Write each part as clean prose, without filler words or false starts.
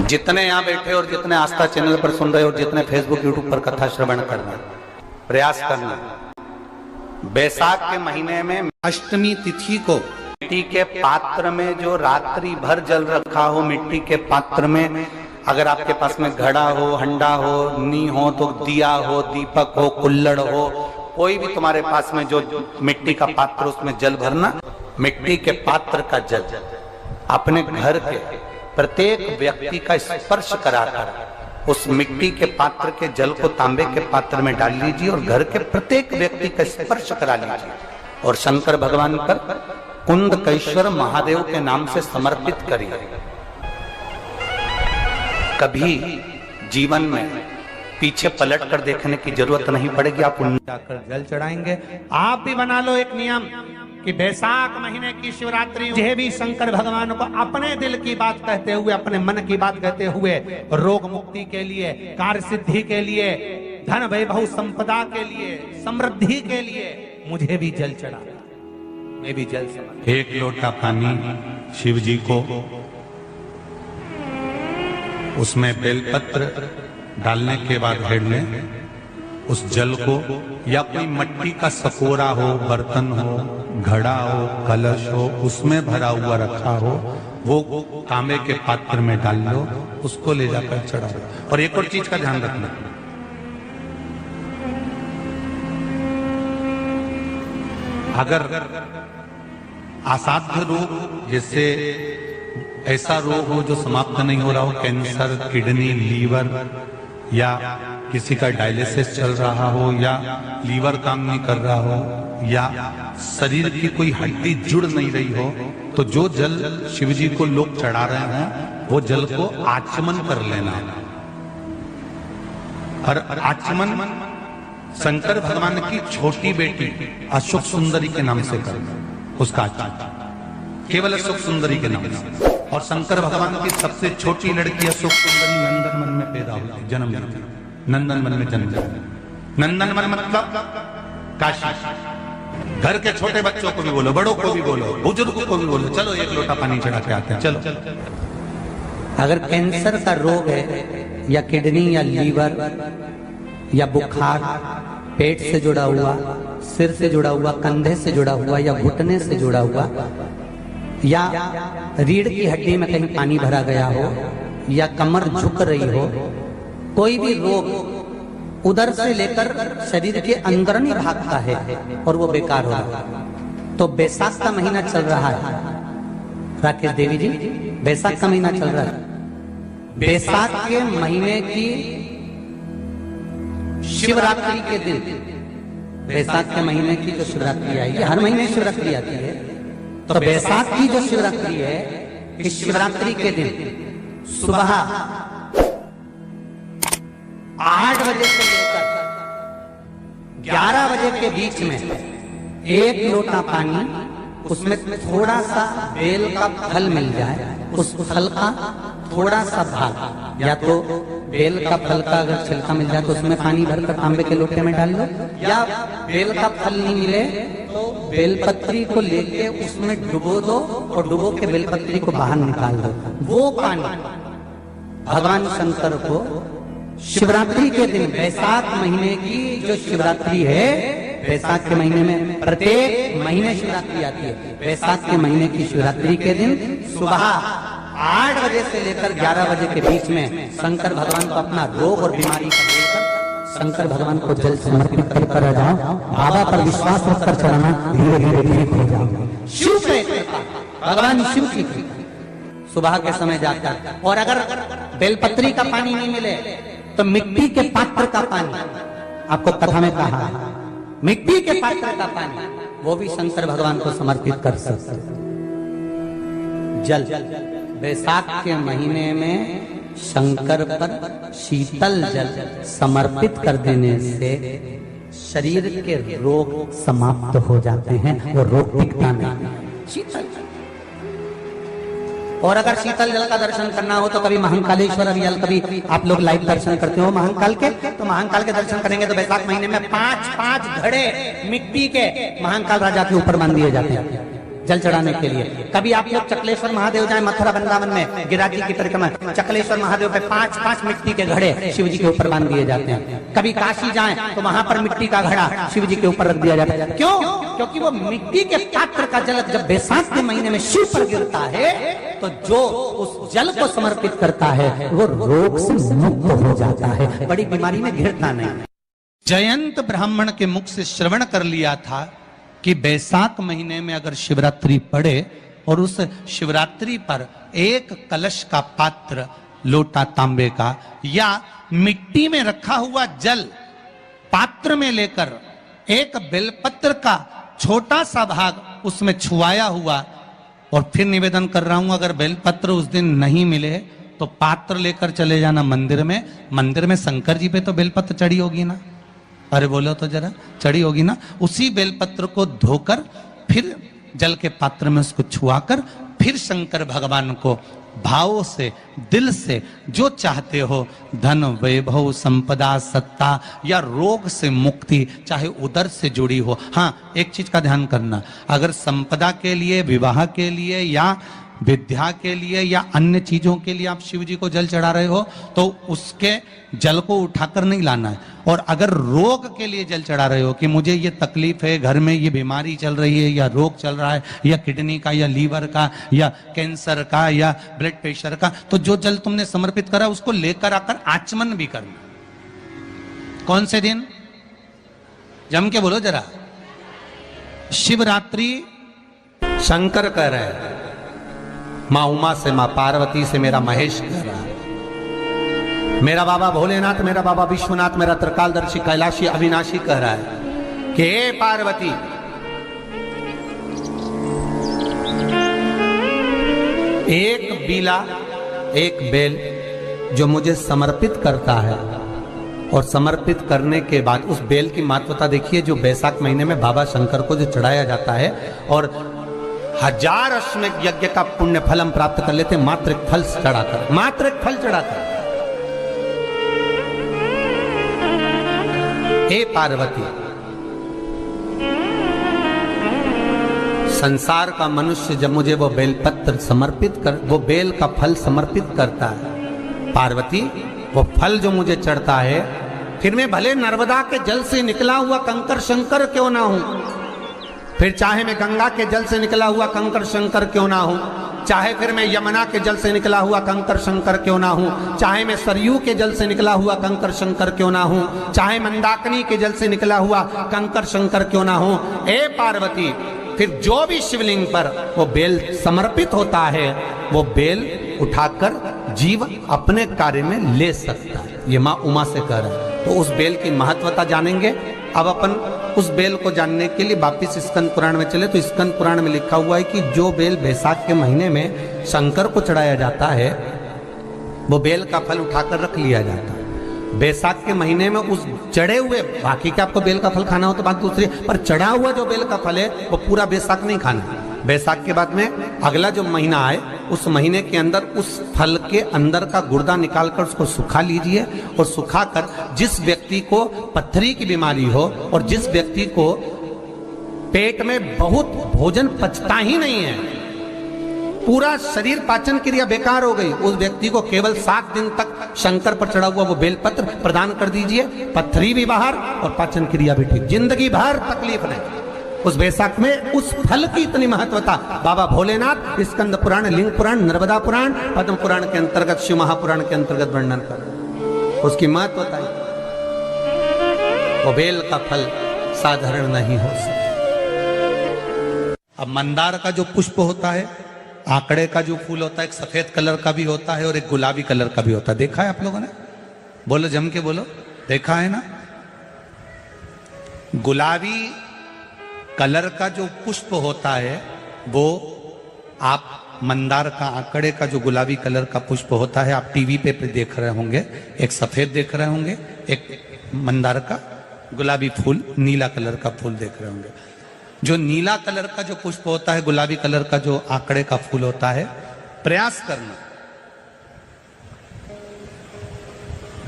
जितने यहाँ बैठे और जितने आस्था चैनल पर सुन रहे और जितने फेसबुक यूट्यूब पर कथा श्रवण कर रहे, प्रयास करना बैसाख के महीने में अष्टमी तिथि को मिट्टी के पात्र में जो रात्रि भर जल रखा हो, मिट्टी के पात्र में अगर आपके पास में घड़ा हो, हंडा हो, नी हो तो दिया हो, दीपक हो, कुल्लड़ हो, कोई भी तुम्हारे पास में जो मिट्टी का पात्र उसमें जल भरना। मिट्टी के पात्र का जल अपने घर के प्रत्येक व्यक्ति का स्पर्श कराकर उस मिट्टी के पात्र के जल को तांबे के पात्र में डाल लीजिए और घर के प्रत्येक व्यक्ति का स्पर्श करा लीजिए और शंकर भगवान पर कुंदकेश्वर महादेव के नाम से समर्पित करिए। कभी जीवन में पीछे पलट कर देखने की जरूरत नहीं पड़ेगी। आप जाकर जल चढ़ाएंगे। आप भी बना लो एक नियम कि बैसाख महीने की शिवरात्रि यह भी शंकर भगवान को अपने दिल की बात कहते हुए, अपने मन की बात कहते हुए, रोग मुक्ति के लिए, कार्य सिद्धि के लिए, धन वैभव संपदा के लिए, समृद्धि के लिए मुझे भी जल चढ़ा, मैं भी जल समर्पित। एक लोटा पानी शिव जी को, उसमें बेलपत्र डालने के बाद हेड में उस जल को या कोई मिट्टी का सकोरा हो, बर्तन हो, घड़ा हो, कलश हो, उसमें भरा हुआ रखा हो, वो तांबे के पात्र में डाल लो, उसको ले जाकर चढ़ाओ। और एक और चीज का ध्यान रखना, अगर असाध्य रोग जैसे ऐसा रोग हो जो समाप्त नहीं हो रहा हो, कैंसर, किडनी, लीवर या किसी का डायलिसिस चल रहा हो या लीवर काम नहीं कर रहा हो या शरीर की कोई हड्डी जुड़ नहीं रही हो, तो जो जल शिव जी को लोग चढ़ा रहे हैं वो जल को आचमन कर लेना है। और आचमन शंकर भगवान की छोटी बेटी अशोक सुंदरी के नाम से करना, उसका आचमन केवल अशोक सुंदरी के नाम से। और शंकर भगवान की सबसे छोटी लड़की अशोक सुंदरी नंदनवन में पैदा हुई, जन्म लेती, नंदनवन में जन्म लेती। नंदनवन मतलब काशी। घर के छोटे बच्चों को भी बोलो, बड़ों को भी बोलो, बुजुर्गों को भी बोलो, चलो एक लोटा पानी चढ़ा के आते हैं, चलो। अगर कैंसर का रोग है या किडनी या लीवर या बुखार, पेट से जुड़ा हुआ, सिर से जुड़ा हुआ, कंधे से जुड़ा हुआ या घुटने से जुड़ा हुआ या रीढ़ की हड्डी में कहीं पानी भरा गया हो या कमर झुक रही हो, कोई भी रोग उधर से लेकर शरीर के अंदर नहीं भागता है और वो बेकार हो रहा है। तो बैसाख का महीना चल रहा है राकेश देवी जी, बैसाख का महीना चल रहा है। बैसाख के महीने की शिवरात्रि के दिन, बैसाख के महीने की जो शिवरात्रि आएगी, हर महीने शिवरात्रि आती है, तो बैसाख की जो शिवरात्रि है, इस शिवरात्रि के दिन सुबह 8 बजे से लेकर 11 बजे के बीच में एक लोटा पानी, उसमें थोड़ा सा बेल का फल मिल जाए, उस फल का थोड़ा सा भाग, या तो बेल का फल का अगर छिलका मिल जाए तो उसमें पानी भरकर तांबे के लोटे में डाल लो, या बेल का फल नहीं मिले तो बेलपत्री को लेके उसमें डुबो दो और डुबो के बेलपत्री को बाहर निकाल दो। वो पानी भगवान शंकर को शिवरात्रि के दिन, बैसाख महीने की जो शिवरात्रि है, बैसाख के महीने में प्रत्येक महीने शिवरात्रि आती है, बैसाख के महीने की शिवरात्रि के दिन सुबह 8 बजे से लेकर 11 बजे के बीच में शंकर भगवान को अपना रोग और बीमारी का लेकर शंकर भगवान को जल समर्पित कर आ जाओ। बाबा पर विश्वास रखकर चलाना, धीरे धीरे ठीक हो जाओ। शिव के भगवान शिव की सुबह के समय जाकर, और अगर बेलपत्री का पानी नहीं मिले तो मिट्टी के पात्र का पानी, आपको कथा में कहा मिट्टी के पात्र का पानी, वो भी शंकर भगवान को समर्पित कर सकते। जल बैसाख के महीने में शंकर पर शीतल जल समर्पित कर देने से शरीर के रोग समाप्त हो जाते हैं, वो रोग टिकता नहीं। शीतल, और अगर शीतल जल का दर्शन करना हो तो कभी महाकालेश्वर अभियान, कभी आप लोग लाइव दर्शन करते हो महाकाल के, तो महाकाल के दर्शन करेंगे तो बैसाख महीने में 5-5 घड़े मिट्टी के महाकाल राजा के ऊपर बांध दिए जाते हैं। जल चढ़ाने के लिए। कभी आप लोग चकलेश्वर महादेव जाए मथुरा वृंदावन में, गिरिराज जी की परिक्रमा, चकलेश्वर महादेव पे 5-5 मिट्टी के घड़े शिव जी के ऊपर बांध दिए जाते हैं। कभी काशी जाए तो वहां पर मिट्टी का घड़ा शिव जी के ऊपर रख दिया जाता है। क्यों? क्योंकि वो मिट्टी के पात्र का जल जब बैसाख के महीने में शिव पर गिरता है तो जो उस जल को समर्पित करता है वो रोग से मुक्त हो जाता है, बड़ी बीमारी में घिरता नहीं। जयंत ब्राह्मण के मुख से श्रवण कर लिया था कि बैसाख महीने में अगर शिवरात्रि पड़े और उस शिवरात्रि पर एक कलश का पात्र, लोटा तांबे का या मिट्टी में रखा हुआ जल पात्र में लेकर एक बेलपत्र का छोटा सा भाग उसमें छुआया हुआ, और फिर निवेदन कर रहा हूं अगर बेलपत्र उस दिन नहीं मिले तो पात्र लेकर चले जाना मंदिर में। मंदिर में शंकर जी पे तो बेलपत्र चढ़ी होगी ना, अरे बोलो तो जरा, चढ़ी होगी ना। उसी बेलपत्र को धोकर फिर जल के पात्र में उसको छुआकर फिर शंकर भगवान को भाव से, दिल से जो चाहते हो, धन वैभव संपदा सत्ता या रोग से मुक्ति, चाहे उदर से जुड़ी हो। हाँ, एक चीज का ध्यान करना, अगर संपदा के लिए, विवाह के लिए या विद्या के लिए या अन्य चीजों के लिए आप शिव जी को जल चढ़ा रहे हो तो उसके जल को उठाकर नहीं लाना है। और अगर रोग के लिए जल चढ़ा रहे हो कि मुझे ये तकलीफ है, घर में ये बीमारी चल रही है या रोग चल रहा है या किडनी का या लीवर का या कैंसर का या ब्लड प्रेशर का, तो जो जल तुमने समर्पित करा उसको लेकर आकर आचमन भी करना। कौन से दिन? जम के बोलो जरा। शिवरात्रि शंकर कह रहे हैं, माँ उमा से, माँ पार्वती से मेरा महेश कह रहा है, मेरा बाबा भोलेनाथ, मेरा बाबा विश्वनाथ, मेरा त्रिकालदर्शी कैलाशी अविनाशी कह रहा है कि हे पार्वती, एक बीला, एक बेल जो मुझे समर्पित करता है और समर्पित करने के बाद उस बेल की महत्वता देखिए, जो बैसाख महीने में बाबा शंकर को जो चढ़ाया जाता है और 1000 अश्वमेध यज्ञ का पुण्य फल हम प्राप्त कर लेते मात्र एक फल चढ़ाकर, मात्र एक फल चढ़ाकर। हे पार्वती, संसार का मनुष्य जब मुझे वो बेलपत्र समर्पित कर, वो बेल का फल समर्पित करता है, पार्वती वो फल जो मुझे चढ़ता है, फिर मैं भले नर्मदा के जल से निकला हुआ कंकर शंकर क्यों ना हूं, फिर चाहे मैं गंगा के जल से निकला हुआ कंकर शंकर क्यों ना हूं, चाहे फिर मैं यमुना के जल से निकला हुआ कंकर शंकर क्यों ना हूं, चाहे मैं सरयू के जल से निकला हुआ कंकर शंकर क्यों ना हूं, चाहे मंदाकिनी के जल से निकला हुआ कंकर शंकर क्यों ना हूं, ए पार्वती, फिर जो भी शिवलिंग पर वो बेल समर्पित होता है वो बेल उठाकर जीव अपने कार्य में ले सकता है। ये माँ उमा से कह रहा है। तो उस बेल की महत्वता जानेंगे। अब अपन उस बेल को जानने के लिए वापिस स्कंद पुराण में चले तो स्कंद पुराण में लिखा हुआ है कि जो बेल बैसाख के महीने में शंकर को चढ़ाया जाता है वो बेल का फल उठाकर रख लिया जाता है। बैसाख के महीने में उस चढ़े हुए, बाकी के आपको बेल का फल खाना हो तो बात दूसरी, पर चढ़ा हुआ जो बेल का फल है वो पूरा बैसाख नहीं खाना। बैसाख के बाद में अगला जो महीना आए उस महीने के अंदर उस फल के अंदर का गुर्दा निकालकर उसको सुखा लीजिए और सुखाकर जिस व्यक्ति को पथरी की बीमारी हो और जिस व्यक्ति को पेट में बहुत भोजन पचता ही नहीं है, पूरा शरीर पाचन क्रिया बेकार हो गई, उस व्यक्ति को केवल 7 दिन तक शंकर पर चढ़ा हुआ वो बेलपत्र प्रदान कर दीजिए। पथरी भी बाहर और पाचन क्रिया भी ठीक, जिंदगी भर तकलीफ नहीं। उस बैसाख में उस फल की इतनी महत्वता बाबा भोलेनाथ स्कंद पुराण, लिंग पुराण, नर्मदा पुराण, पद्म पुराण के अंतर्गत, शिव महापुराण के अंतर्गत वर्णन कर उसकी महत्वता है। वो बेल का फल साधारण नहीं हो सकता। अब मंदार का जो पुष्प होता है, आंकड़े का जो फूल होता है, एक सफेद कलर का भी होता है और एक गुलाबी कलर का भी होता है। देखा है आप लोगों ने? बोलो, जम के बोलो, देखा है ना? गुलाबी कलर का जो पुष्प होता है वो आप मंदार का, आंकड़े का जो गुलाबी कलर का पुष्प होता है आप टीवी पे देख रहे होंगे, एक सफेद देख रहे होंगे, एक मंदार का गुलाबी फूल, नीला कलर का फूल देख रहे होंगे। जो नीला कलर का जो पुष्प होता है, गुलाबी कलर का जो आंकड़े का फूल होता है, प्रयास करना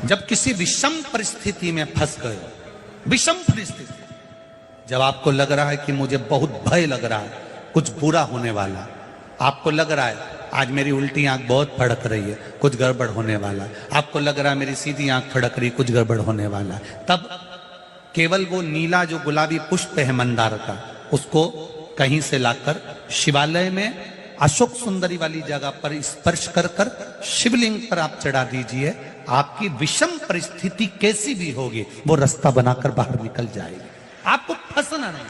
जब किसी विषम परिस्थिति में फंस गए, विषम परिस्थिति, जब आपको लग रहा है कि मुझे बहुत भय लग रहा है, कुछ बुरा होने वाला, आपको लग रहा है आज मेरी उल्टी आंख बहुत फड़क रही है, कुछ गड़बड़ होने वाला, आपको लग रहा है मेरी सीधी आंख फड़क रही, कुछ गड़बड़ होने वाला, तब केवल वो नीला जो गुलाबी पुष्प है मंदार का, उसको कहीं से लाकर शिवालय में अशोक सुंदरी वाली जगह पर स्पर्श कर कर शिवलिंग पर आप चढ़ा दीजिए। आपकी विषम परिस्थिति कैसी भी होगी वो रास्ता बनाकर बाहर निकल जाएगी, आपको फंसना नहीं,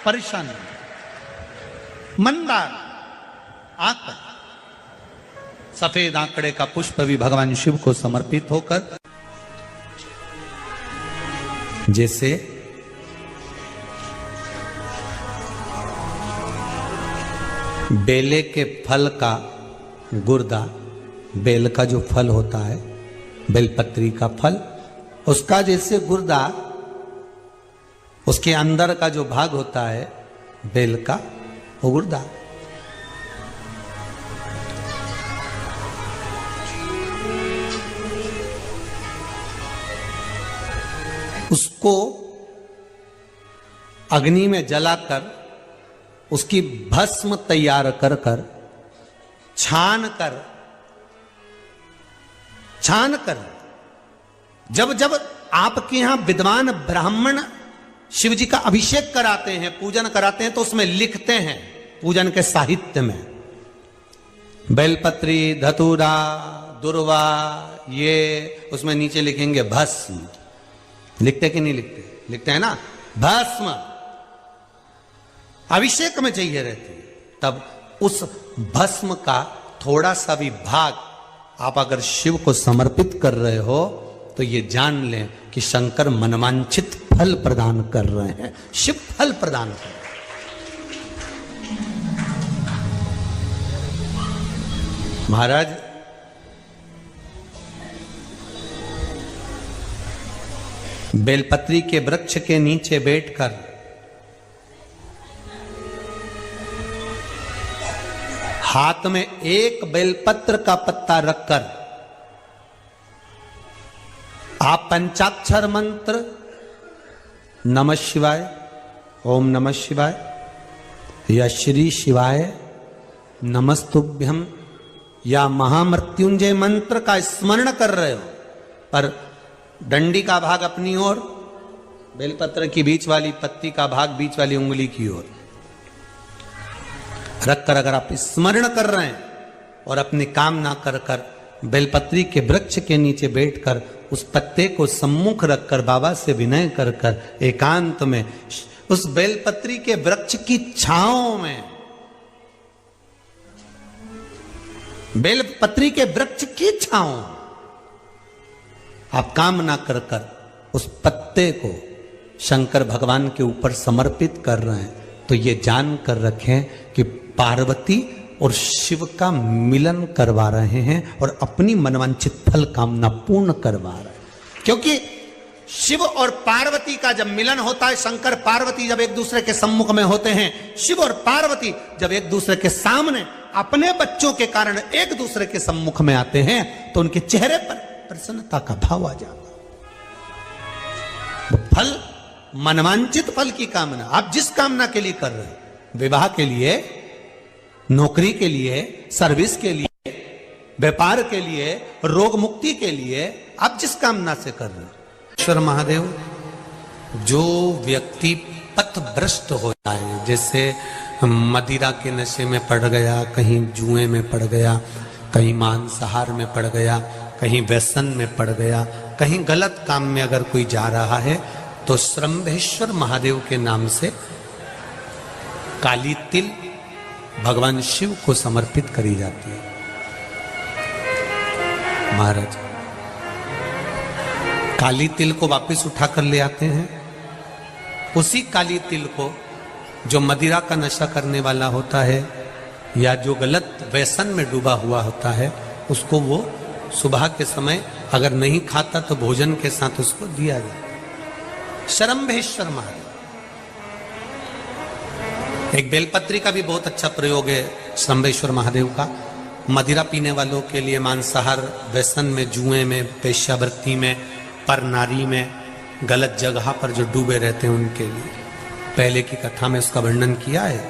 परेशान नहीं। मंदार आंकड़, सफेद आंकड़े का पुष्प भी भगवान शिव को समर्पित होकर, जैसे बेले के फल का गुर्दा, बेल का जो फल होता है, बेलपत्री का फल, उसका जैसे गुर्दा, उसके अंदर का जो भाग होता है बेल का, वो गुर्दा, उसको अग्नि में जलाकर उसकी भस्म तैयार कर कर छान कर जब जब आपके यहां विद्वान ब्राह्मण शिव जी का अभिषेक कराते हैं, पूजन कराते हैं, तो उसमें लिखते हैं पूजन के साहित्य में बेलपत्री, धतूरा, दुर्वा, ये उसमें नीचे लिखेंगे भस्म। लिखते कि नहीं लिखते? लिखते हैं ना, भस्म अभिषेक में चाहिए रहती है। तब उस भस्म का थोड़ा सा भी भाग आप अगर शिव को समर्पित कर रहे हो तो ये जान लें कि शंकर मनवांछित फल प्रदान कर रहे हैं, शिव फल प्रदान कर रहे हैं। महाराज बेलपत्री के वृक्ष के नीचे बैठकर हाथ में एक बेलपत्र का पत्ता रखकर आप पंचाक्षर मंत्र नमः शिवाय, ओम नमः शिवाय या श्री शिवाय नमस्तुभ्यम या महामृत्युंजय मंत्र का स्मरण कर रहे हो, पर डंडी का भाग अपनी ओर, बेलपत्र की बीच वाली पत्ती का भाग बीच वाली उंगली की ओर रखकर अगर आप स्मरण कर रहे हैं और अपनी कामना कर कर बेलपत्री के वृक्ष के नीचे बैठकर उस पत्ते को सम्मुख रखकर बाबा से विनय कर कर एकांत में उस बेलपत्री के वृक्ष की छांव में, बेलपत्री के वृक्ष की छांव आप कामना कर कर उस पत्ते को शंकर भगवान के ऊपर समर्पित कर रहे हैं, तो ये जान कर रखें कि पार्वती और शिव का मिलन करवा रहे हैं और अपनी मनवांछित फल कामना पूर्ण करवा रहे हैं। क्योंकि शिव और पार्वती का जब मिलन होता है, शंकर पार्वती जब एक दूसरे के सम्मुख में होते हैं, शिव और पार्वती जब एक दूसरे के सामने अपने बच्चों के कारण एक दूसरे के सम्मुख में आते हैं, तो उनके चेहरे पर प्रसन्नता का भाव आ जाता। फल, मनवांचित फल की कामना आप जिस कामना के लिए कर रहे हैं, विवाह के लिए, नौकरी के लिए, सर्विस के लिए, व्यापार के लिए, रोग मुक्ति के लिए, आप जिस कामना से कर रहे हैं, ईश्वर महादेव, जो व्यक्ति पथभ्रष्ट हो जाए, जैसे मदिरा के नशे में पड़ गया, कहीं जुए में पड़ गया, कहीं मांसाहार में पड़ गया, कहीं व्यसन में पड़ गया, कहीं गलत काम में अगर कोई जा रहा है, तो श्रंभेश्वर महादेव के नाम से काली तिल भगवान शिव को समर्पित करी जाती है। महाराज काली तिल को वापस उठाकर ले आते हैं, उसी काली तिल को जो मदिरा का नशा करने वाला होता है या जो गलत व्यसन में डूबा हुआ होता है, उसको वो सुबह के समय अगर नहीं खाता तो भोजन के साथ उसको दिया जाए। श्रंभेश्वर महादेव, एक बेलपत्री का भी बहुत अच्छा प्रयोग है श्रंभेश्वर महादेव का, मदिरा पीने वालों के लिए, मांसाहार, व्यसन में, जुए में, वेश्यावृत्ति में, पर नारी में, गलत जगह पर जो डूबे रहते हैं उनके लिए। पहले की कथा में उसका वर्णन किया है।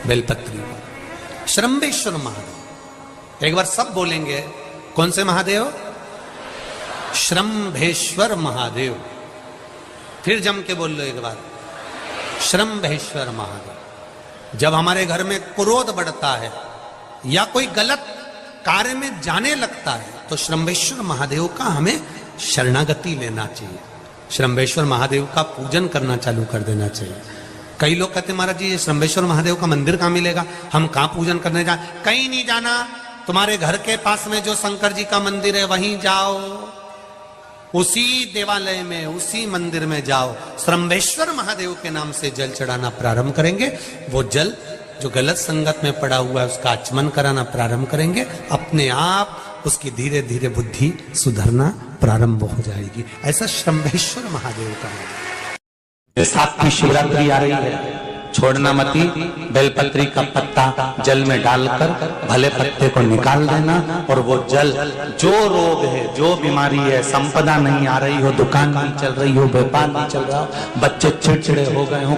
बेलपत्री पर। श्रम्भेश्वर महादेव, एक बार सब बोलेंगे, कौन से महादेव? श्रम्भेश्वर महादेव। फिर जम के बोल लो एक बार, श्रम्भेश्वर महादेव। जब हमारे घर में क्रोध बढ़ता है या कोई गलत कार्य में जाने लगता है तो श्रम्भेश्वर महादेव का हमें शरणागति लेना चाहिए, श्रम्भेश्वर महादेव का पूजन करना चालू कर देना चाहिए। कई लोग कहते महाराज जी ये श्रम्भेश्वर महादेव का मंदिर कहाँ मिलेगा, हम कहाँ पूजन करने जाए? कहीं नहीं जाना, तुम्हारे घर के पास में जो शंकर जी का मंदिर है वहीं जाओ, उसी देवालय में, उसी मंदिर में जाओ, श्रम्भेश्वर महादेव के नाम से जल चढ़ाना प्रारंभ करेंगे। वो जल जो गलत संगत में पड़ा हुआ है उसका आचमन कराना प्रारंभ करेंगे, अपने आप उसकी धीरे धीरे बुद्धि सुधरना प्रारंभ हो जाएगी। ऐसा श्रम्भेश्वर महादेव का है। साथ ही शिवरात्रि आ रही है, छोड़ना मती, बेलपत्री का पत्ता जल में डालकर भले पत्ते को निकाल देना, और वो जल, जो रोग है, जो बीमारी है, संपदा नहीं आ रही हो, दुकान नहीं चल रही हो, व्यापार नहीं चल रहा हो, बच्चे चिड़चिड़े हो गए हो,